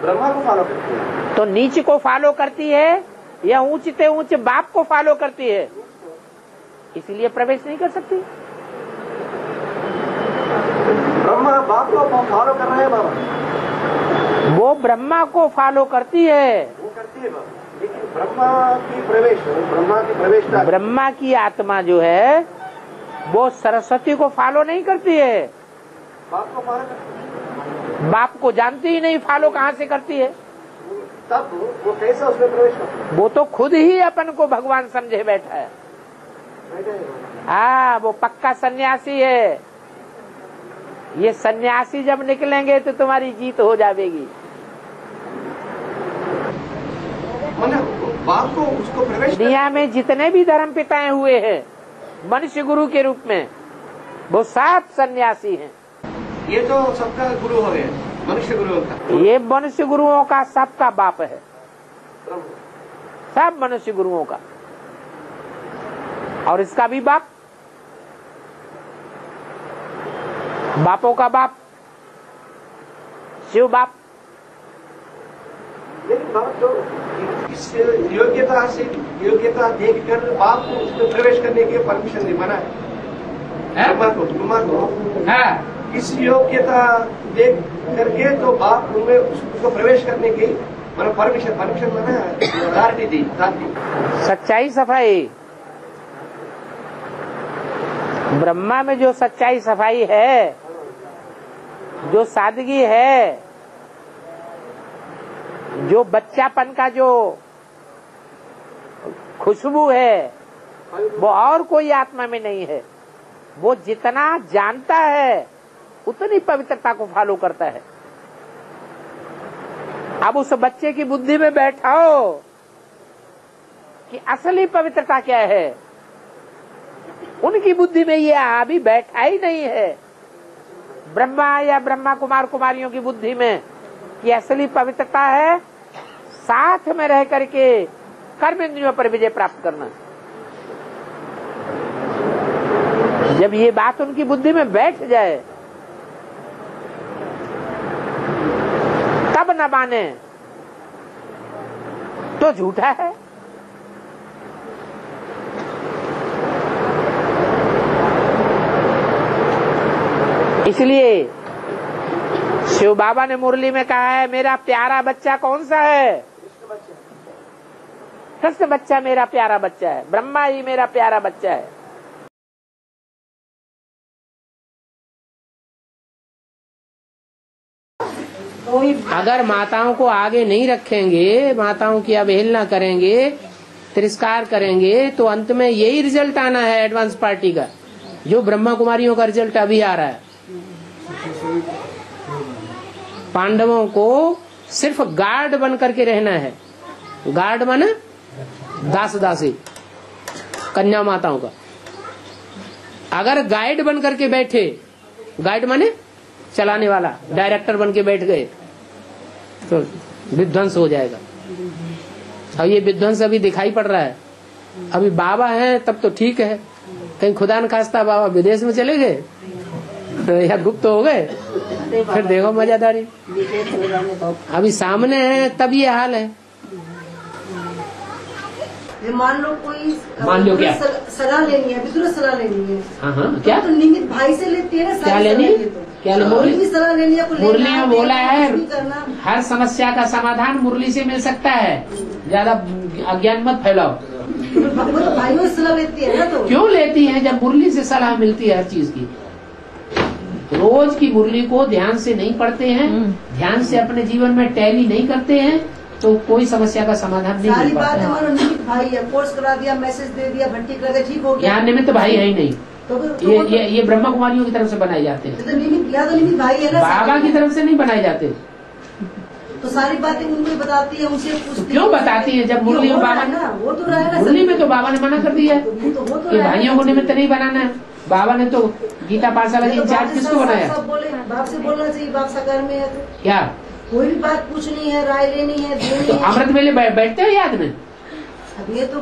ब्रह्मा को फॉलो करती है। तो नीच को फॉलो करती है या ऊंचते ऊंचे बाप को फॉलो करती है? इसलिए प्रवेश नहीं कर सकती। ब्रह्मा बाप को फॉलो कर रहे हैं बाबा। वो ब्रह्मा को फॉलो करती है। वो करती है बाबा, लेकिन ब्रह्मा की आत्मा जो है वो सरस्वती को फॉलो नहीं करती है। बाप को फॉलो करती है। बाप को जानती ही नहीं, फॉलो कहाँ से करती है? तब वो कैसे उसमें प्रवेश करती है? वो तो खुद ही अपन को भगवान समझे बैठा है। हाँ, वो पक्का सन्यासी है। ये सन्यासी जब निकलेंगे तो तुम्हारी जीत हो जाएगी। बाप को उसको प्रवेश दुनिया में जितने भी धर्म पिताएं हुए हैं मनुष्य गुरु के रूप में, वो सब सन्यासी हैं। ये तो सबका गुरु हो गए, मनुष्य गुरुओं का। ये मनुष्य गुरुओं का सबका बाप है, सब मनुष्य गुरुओं का। और इसका भी बाप, बापों का बाप शिव बाप। लेकिन बाप तो इस योग्यता देखकर बाप को उसमें प्रवेश करने की परमिशन नहीं माना है। ब्रह्मा को इस योग्यता देख करके तो बाप उनमें उसको प्रवेश करने की मतलब परमिशन माना अथॉरिटी दी। सच्चाई सफाई ब्रह्मा में जो सच्चाई सफाई है, जो सादगी है, जो बच्चापन का जो खुशबू है, वो और कोई आत्मा में नहीं है। वो जितना जानता है उतनी पवित्रता को फॉलो करता है। अब उस बच्चे की बुद्धि में बैठाओ कि असली पवित्रता क्या है। उनकी बुद्धि में ये अभी बैठा ही नहीं है, ब्रह्मा या ब्रह्मा कुमार कुमारियों की बुद्धि में, कि असली पवित्रता है साथ में रह करके कर्म इंद्रियों पर विजय प्राप्त करना। जब ये बात उनकी बुद्धि में बैठ जाए तब न माने तो झूठा है। इसलिए शिव बाबा ने मुरली में कहा है, मेरा प्यारा बच्चा कौन सा है? कृष्ण बच्चा मेरा प्यारा बच्चा है, ब्रह्मा ही मेरा प्यारा बच्चा है। अगर माताओं को आगे नहीं रखेंगे, माताओं की अवहेलना करेंगे, तिरस्कार करेंगे, तो अंत में यही रिजल्ट आना है एडवांस पार्टी का, जो ब्रह्मा कुमारियों का रिजल्ट अभी आ रहा है। पांडवों को सिर्फ गार्ड बन करके रहना है। गार्ड माने दास दासी कन्या माताओं का। अगर गाइड बन करके बैठे, गाइड माने चलाने वाला, डायरेक्टर बन के बैठ गए तो विध्वंस हो जाएगा। और ये विध्वंस अभी दिखाई पड़ रहा है। अभी बाबा हैं तब तो ठीक है, कहीं खुदा न खास्ता बाबा विदेश में चले गए या गुप्त हो गए, फिर देखो मजादारी। अभी सामने है तब ये हाल है। मान लो कोई, मान लो क्या सलाह लेनी है, विदुर सलाह लेनी है। हाँ क्या तो निमित भाई से लेती है ना, क्या लेनी है? क्या मुरली सलाह लेनी है? मुरली में बोला है हर समस्या का समाधान मुरली से मिल सकता है, ज्यादा अज्ञान मत फैलाओ। वो तो भाइयों से सलाह लेती है ना। तो क्यों लेती है जब मुरली से सलाह मिलती है हर चीज की? रोज की मुरली को ध्यान से नहीं पढ़ते हैं, ध्यान से अपने जीवन में टैली नहीं करते हैं, तो कोई समस्या का समाधान नहीं सारी मिल पाता। बात हमारा निमित भाई है, कोर्स करा दिया, मैसेज दे दिया, भट्टी करा दिया, ठीक हो गया। यहाँ निमित्त भाई है ही नहीं। तो ये ब्रह्मा कुमारियों की तरफ से बनाए जाते हैं। तो निमित भाई है ना, बाबा की तरफ से नहीं बनाए जाते। तो सारी बातें उनको बताती है, उनसे पूछती है। क्यों बताती है जब मुरली में बाबा ना, वो तो रहेगा। मुरली में तो बाबा ने मना कर दिया है कि भाइयों को निमित्त नहीं बनाना है। बाबा ने तो गीता पाठशाला की इंचार्ज किसको बनाया? बाप से बोलना चाहिए, बाप साकार में है तो क्या कोई भी बात पूछनी है, राय लेनी है, देनी तो है। अमृत वेले बैठते हो याद में? अब ये तो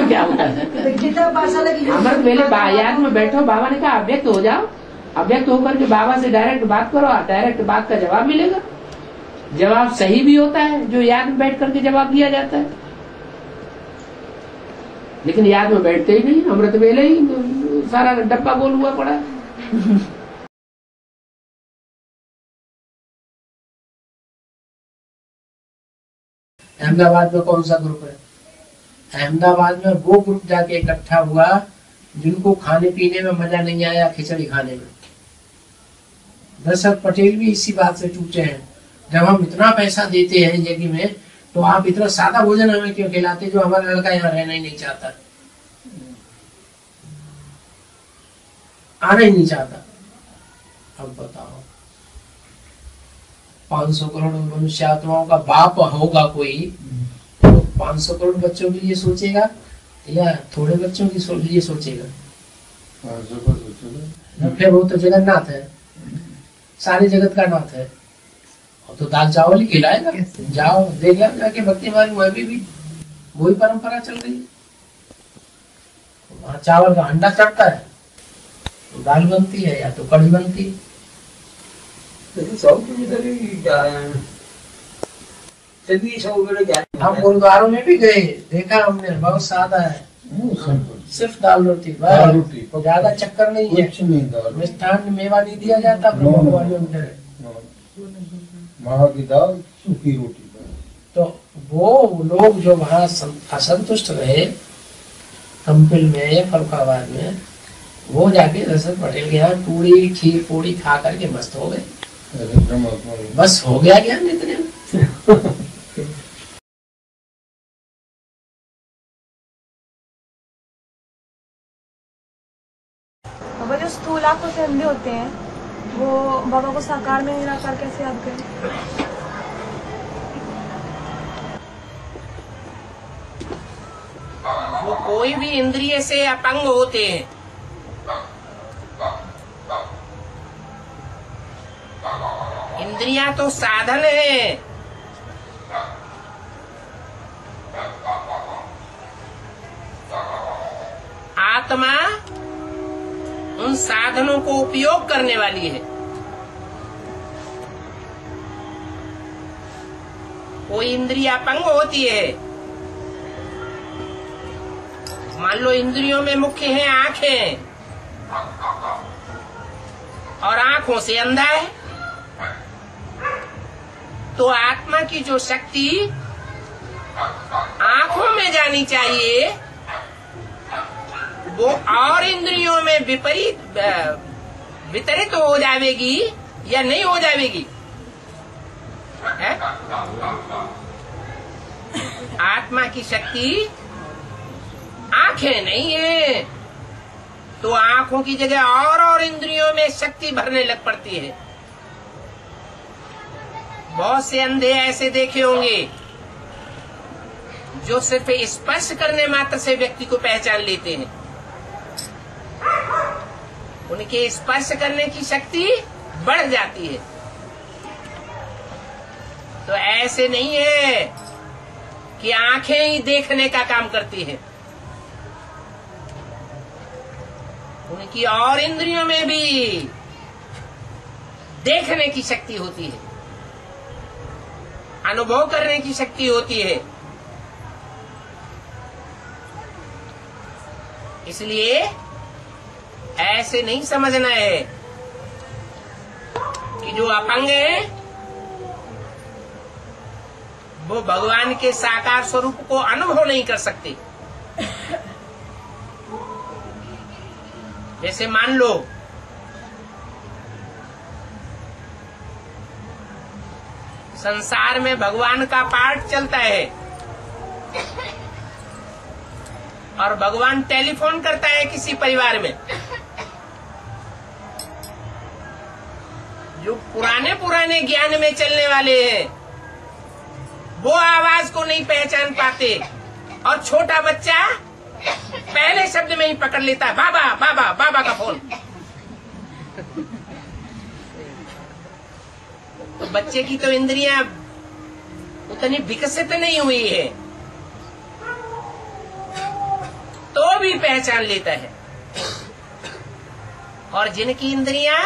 क्या होता है? गीता पाठशाला की अमृत वेले याद में बैठो। बाबा ने कहा अव्यक्त हो जाओ, अव्यक्त होकर के बाबा से डायरेक्ट बात करो, डायरेक्ट बात का जवाब मिलेगा। जवाब सही भी होता है जो याद में बैठ करके जवाब दिया जाता है, लेकिन याद में बैठते ही नहीं। अमृत वेले ही सारा डब्बा गोल हुआ पड़ा है। अहमदाबाद में कौन सा ग्रुप है? अहमदाबाद में वो ग्रुप जाके इकट्ठा हुआ जिनको खाने पीने में मजा नहीं आया, खिचड़ी खाने में। दशरथ पटेल भी इसी बात से टूटे हैं। जब हम इतना पैसा देते हैं यज्ञ में, तो आप इतना सादा भोजन हमें क्यों खिलाते जो हमारा लड़का यहाँ रहना ही नहीं चाहता, आना ही नहीं चाहता। अब बताओ, 500 करोड़ मनुष्य आत्माओं का बाप होगा कोई, तो 500 करोड़ बच्चों के लिए सोचेगा या थोड़े बच्चों के लिए सोचेगा? फिर वो तो जगन्नाथ है, सारे जगत का नाथ है, और तो दाल चावल ही खिलाएगा। जाओ देख लो जाके भक्ति मार्ग में भी वही परंपरा चल रही है। वहाँ चावल का हंडा चढ़ता है तो दाल बनती है या तो कढ़ी बनती है। हम गुरुद्वारों में भी गए, देखा हमने, बहुत सादा है, सिर्फ दाल रोटी, ज्यादा चक्कर नहीं है। मिष्ठान मेवा नहीं दिया जाता, माँ की दाल सूखी रोटी। तो वो लोग जो वहाँ असंतुष्ट रहे कंपिल में, फरुखाबाद में, वो जाके दशरथ पटेल के यहाँ पूरी खीर पूरी खा करके मस्त हो गए। बस हो गया ज्ञान इतने। वो जो स्थूल आंखों से अंधे होते हैं, वो बाबा को साकार में निराकार कैसे याद करें? वो कोई भी इंद्रिय से अपंग होते हैं। इंद्रियां तो साधन है। आत्मा उन साधनों को उपयोग करने वाली है। कोई इंद्रिय अपंग होती है। मान लो इंद्रियों में मुख्य है आंखें, और आंखों से अंधा है, तो आत्मा की जो शक्ति आंखों में जानी चाहिए वो और इंद्रियों में वितरित हो जाएगी या नहीं हो जाएगी? है? आत्मा की शक्ति आंखें नहीं है, तो आंखों की जगह और इंद्रियों में शक्ति भरने लग पड़ती है। बहुत से अंधे ऐसे देखे होंगे जो सिर्फ स्पर्श करने मात्र से व्यक्ति को पहचान लेते हैं। उनके स्पर्श करने की शक्ति बढ़ जाती है। तो ऐसे नहीं है कि आंखें ही देखने का काम करती है, उनकी और इंद्रियों में भी देखने की शक्ति होती है, अनुभव करने की शक्ति होती है। इसलिए ऐसे नहीं समझना है कि जो अपंग है वो भगवान के साकार स्वरूप को अनुभव नहीं कर सकते। जैसे मान लो संसार में भगवान का पाठ चलता है और भगवान टेलीफोन करता है किसी परिवार में, जो पुराने ज्ञान में चलने वाले हैं वो आवाज को नहीं पहचान पाते, और छोटा बच्चा पहले शब्द में ही पकड़ लेता है, बाबा बाबा बाबा का फोन। तो बच्चे की तो इंद्रियां उतनी विकसित नहीं हुई है, तो भी पहचान लेता है। और जिनकी इंद्रियां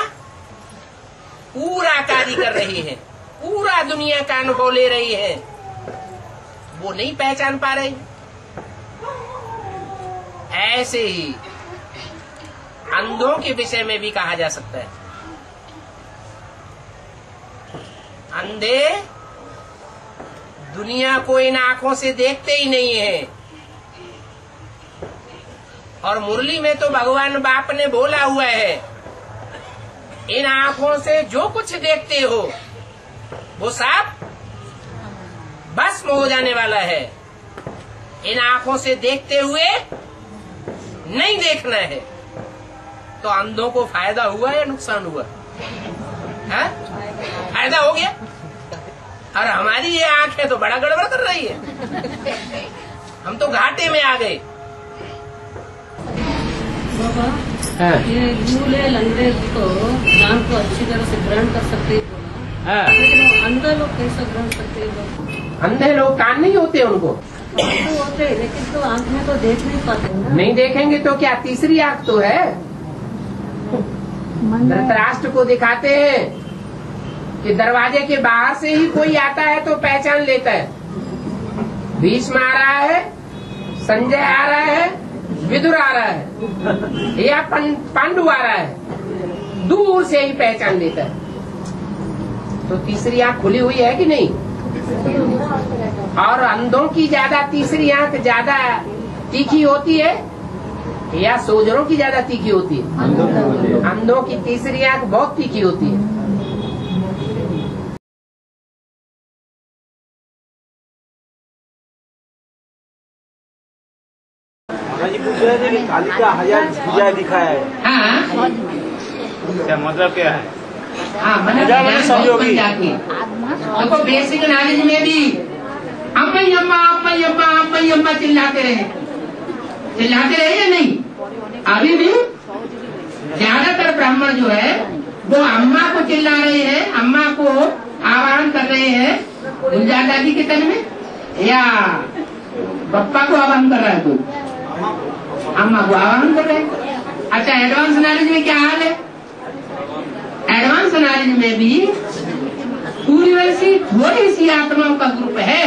पूरा कार्य कर रही है, पूरा दुनिया का अनुभव ले रही है, वो नहीं पहचान पा रही। ऐसे ही अंधों के विषय में भी कहा जा सकता है। अंधे दुनिया को इन आंखों से देखते ही नहीं है। और मुरली में तो भगवान बाप ने बोला हुआ है, इन आंखों से जो कुछ देखते हो वो सब भस्म हो जाने वाला है। इन आंखों से देखते हुए नहीं देखना है। तो अंधों को फायदा हुआ या नुकसान हुआ? है? फायदा हो गया। और हमारी ये आंख है तो बड़ा गड़बड़ कर रही है, हम तो घाटे में आ गए। ये लूले लंगड़े तो ज्ञान को अच्छी तरह से ग्रहण कर सकते हैं, लेकिन अंधे लोग कैसे ग्रहण करते हैं? अंधे लोग कान नहीं होते उनको? तो होते हैं, लेकिन तो आंख में तो देख नहीं पाते ना। नहीं देखेंगे तो क्या, तीसरी आंख तो है। धृतराष्ट्र को दिखाते हैं कि दरवाजे के बाहर से ही कोई आता है तो पहचान लेता है। भीष्म आ रहा है, संजय आ रहा है, विदुर आ रहा है या पांडु आ रहा है, दूर से ही पहचान लेता है। तो तीसरी आंख खुली हुई है कि नहीं? और अंधों की ज्यादा तीसरी आंख ज्यादा तीखी होती है या सोजरों की ज्यादा तीखी होती है? अंधों की तीसरी आंख बहुत तीखी होती है। कालिका हजार पूजा दिखाया है। हाँ, क्या मतलब क्या है? हाँ, मतलब सहयोगी हमको बेसिक नॉलेज में भी अम्मा चिल्लाते रहे या नहीं? अभी भी ज्यादातर ब्राह्मण जो है वो अम्मा को चिल्ला रहे हैं, अम्मा को आह्वान कर रहे हैं गुलजार दादी के तन में, या बप्पा को आह्वान कर रहा है कोई? अम्मा को आह्वान कर रहे हैं। अच्छा, एडवांस नॉलेज में क्या हाल है? एडवांस नॉलेज में भी पूरी वैसी थोड़ी सी आत्माओं का ग्रुप है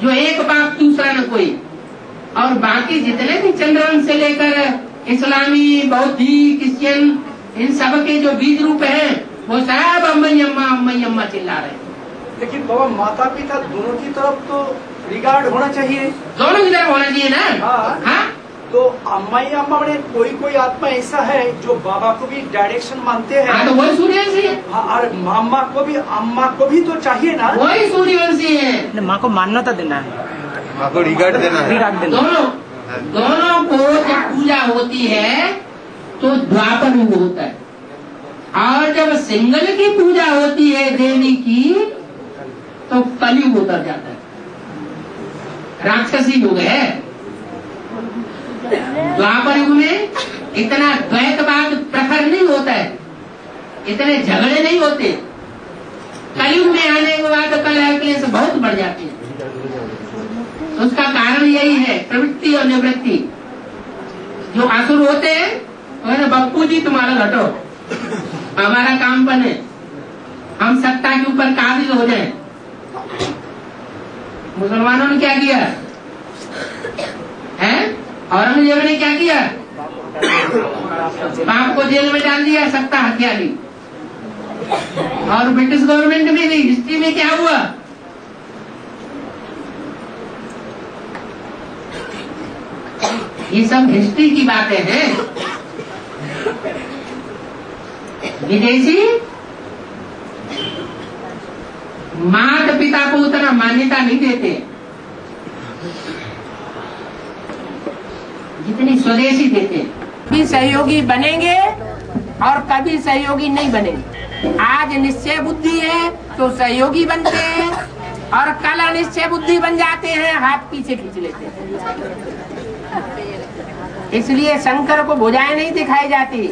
जो एक बाप दूसरा न कोई, और बाकी जितने भी चंद्रवंश से लेकर इस्लामी, बौद्धी, क्रिश्चियन इन सब के जो बीज रूप हैं वो सब अम्मई अम्मा चिल्ला रहे हैं। लेकिन बाबा माता पिता दोनों की तरफ तो रिगार्ड होना चाहिए, दोनों की तरफ होना चाहिए ना। हाँ? तो अम्माई अम्मा बने कोई आत्मा ऐसा है जो बाबा को भी डायरेक्शन मानते हैं। हाँ, तो वही सूर्यवंशी है। हाँ, और अम्मा को भी तो चाहिए ना, वही सूर्यवंशी है। माँ को मान्यता देना है, माँ को रिगार्ड देना है। दोनों को जब पूजा होती है तो द्वापर युग होता है, और जब सिंगल की पूजा होती है देवी की तो कलयुग उतर जाता है, राक्षसी युग है। द्वापर युग में इतना द्वैतवाद प्रखर नहीं होता है, इतने झगड़े नहीं होते। कलयुग में आने के बाद कलह क्लेश बहुत बढ़ जाते हैं। उसका कारण यही है प्रवृत्ति और निवृत्ति। जो असुर होते हैं अरे बप्पू जी तुम्हारा घटो, हमारा काम बने, हम सत्ता के ऊपर काबिज हो जाए। मुसलमानों ने क्या किया है? औरंगजेब ने क्या किया? बाप को जेल में डाल दिया, सत्ता हत्या ली। और ब्रिटिश गवर्नमेंट में भी हिस्ट्री में क्या हुआ? ये सब हिस्ट्री की बातें हैं। विदेशी माता पिता को उतना मान्यता नहीं देते जितनी स्वदेशी देते। कभी सहयोगी बनेंगे और कभी सहयोगी नहीं बनेंगे। आज निश्चय बुद्धि है तो सहयोगी बनते हैं, और कल अनिश्चय बुद्धि बन जाते हैं, हाथ पीछे खींच लेते हैं। इसलिए शंकर को भुजाएं नहीं दिखाई जाती।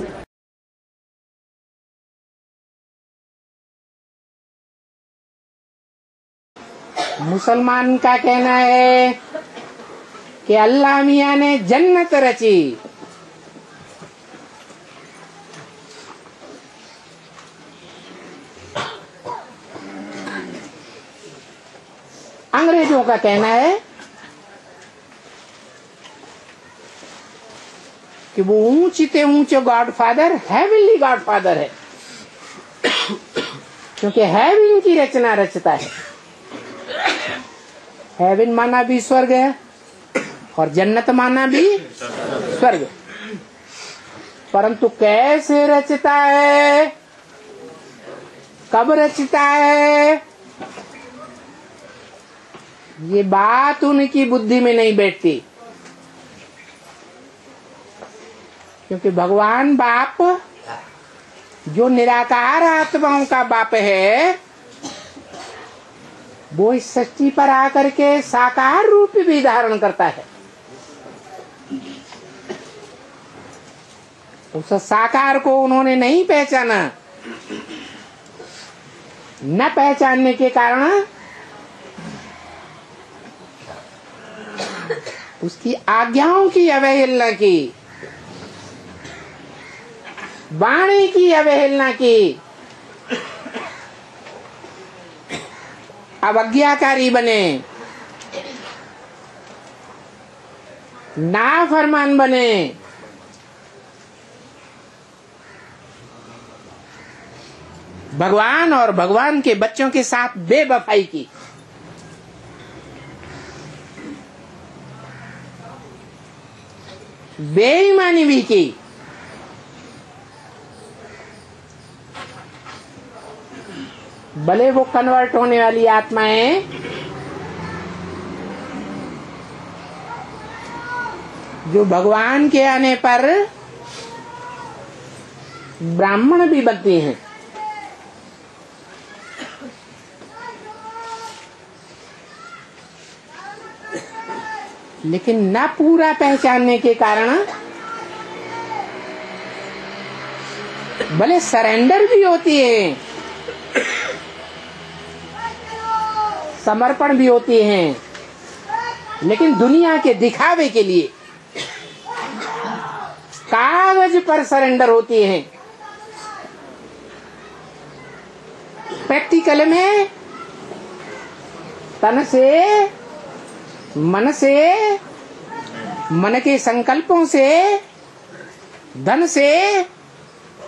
मुसलमान का कहना है कि अल्लाह मियाँ ने जन्नत रची, अंग्रेजों का कहना है कि वो ऊंचे ऊंचे गॉडफादर हेवनली गॉडफादर है, क्योंकि हेवन की रचना रचता है। हेवन माना भी स्वर्ग है और जन्नत माना भी स्वर्ग, परंतु कैसे रचता है, कब रचता है, ये बात उनकी बुद्धि में नहीं बैठती। क्योंकि भगवान बाप जो निराकार आत्माओं का बाप है, वो इस सृष्टि पर आकर के साकार रूप भी धारण करता है। उस साकार को उन्होंने नहीं पहचाना, न पहचानने के कारण उसकी आज्ञाओं की अवहेलना की, वाणी की अवहेलना की, अवज्ञाकारी बने, नाफरमान बने। भगवान और भगवान के बच्चों के साथ बेवफाई की। बेईमानी भी की। भले वो कन्वर्ट होने वाली आत्माएं जो भगवान के आने पर ब्राह्मण भी बनती हैं, लेकिन न पूरा पहचानने के कारण भले सरेंडर भी होती है, समर्पण भी होती हैं, लेकिन दुनिया के दिखावे के लिए कागज पर सरेंडर होती हैं। प्रैक्टिकल में तन से, मन से, मन के संकल्पों से, धन से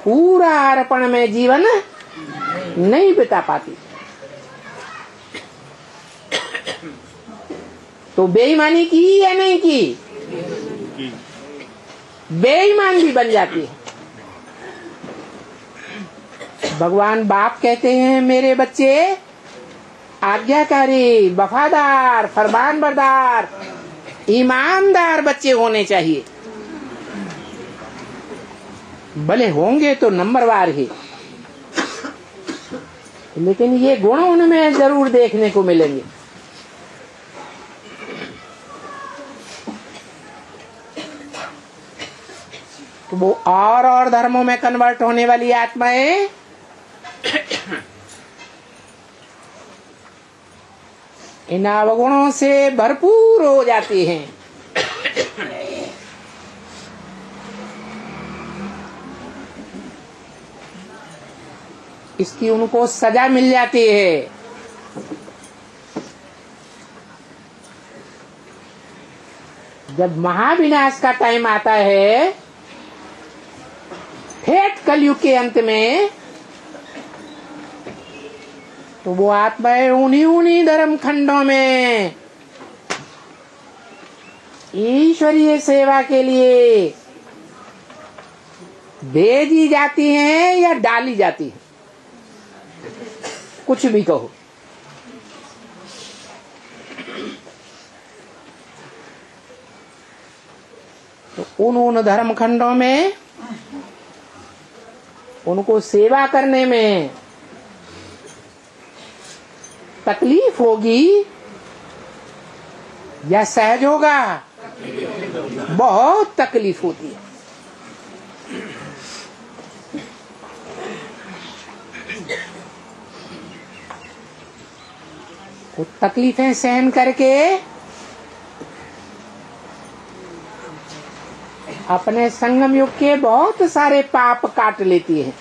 पूरा अर्पण में जीवन नहीं बिता पाती। तो बेईमानी की या नहीं की? बेईमान भी बन जाती है। भगवान बाप कहते हैं मेरे बच्चे आज्ञाकारी, वफादार, फरमानबरदार, ईमानदार बच्चे होने चाहिए। भले होंगे तो नंबरवार ही, लेकिन ये गुण उनमें जरूर देखने को मिलेंगे। तो वो और धर्मों में कन्वर्ट होने वाली आत्माएं इन अवगुणों से भरपूर हो जाती हैं। इसकी उनको सजा मिल जाती है। जब महाविनाश का टाइम आता है, फेट कलयुग के अंत में, तो वो आत्माएं उन्हीं धर्म खंडों में ईश्वरीय सेवा के लिए भेजी जाती हैं या डाली जाती हैं, कुछ भी कहो। तो उन धर्म खंडों में उनको सेवा करने में तकलीफ होगी या सहज होगा? बहुत तकलीफ होती है। तो तकलीफें सहन करके अपने संगम युग के बहुत सारे पाप काट लेती है।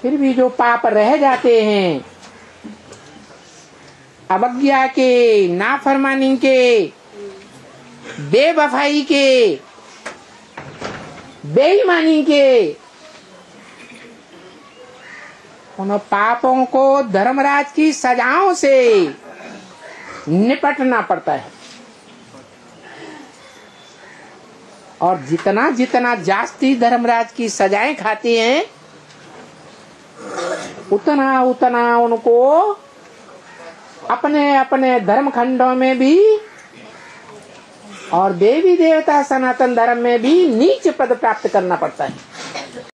फिर भी जो पाप रह जाते हैं, अवज्ञा के, नाफरमानी के, बेवफाई के, बेईमानी के, उन पापों को धर्मराज की सजाओं से निपटना पड़ता है। और जितना जितना जास्ती धर्मराज की सजाएं खाती हैं, उतना उतना उनको अपने अपने धर्म खंडों में भी और देवी देवता सनातन धर्म में भी नीच पद प्राप्त करना पड़ता है।